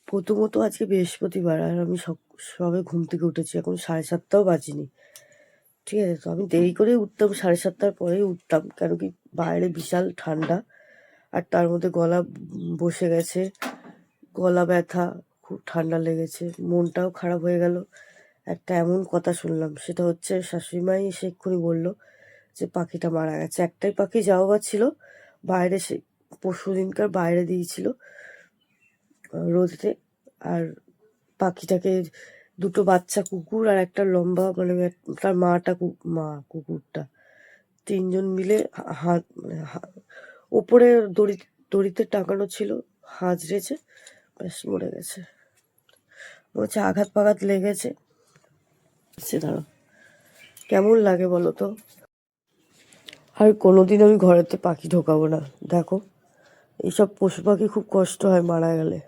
প্রথমত আজকে বৃহস্পতিবার, আর আমি সবে ঘুম থেকে উঠেছি, এখন 7:30টাও বাজেনি। ঠিক আছে, তো আমি দেরি করে উঠতাম, 7:30টার পরেই উঠতাম, কেন কি বাইরে বিশাল ঠান্ডা, আর তার মধ্যে গলা বসে গেছে, গলা ব্যথা, খুব ঠান্ডা লেগেছে, মনটাও খারাপ হয়ে গেল। একটা এমন কথা শুনলাম, সেটা হচ্ছে শাশুড়িমাই এসে এক্ষুনি বললো যে পাখিটা মারা গেছে। একটাই পাখি যাওয়া বা ছিল, বাইরে সে পরশু দিনকার বাইরে দিয়েছিল রোদে। আর পাখিটাকে দুটো বাচ্চা কুকুর আর একটা লম্বা মানে তার মা কুকুরটা, তিনজন মিলে হাত মানে ওপরে দড়িতে টাঙানো ছিল, হাজড়েছে, ব্যাস মরে গেছে। মনে হচ্ছে আঘাত পাঘাত লেগেছে। দাঁড়াও, কেমন লাগে বলো তো। আর কোনোদিন আমি ঘরেতে পাখি ঢোকাবো না। দেখো, এইসব পশু পাখি খুব কষ্ট হয় মারা গেলে।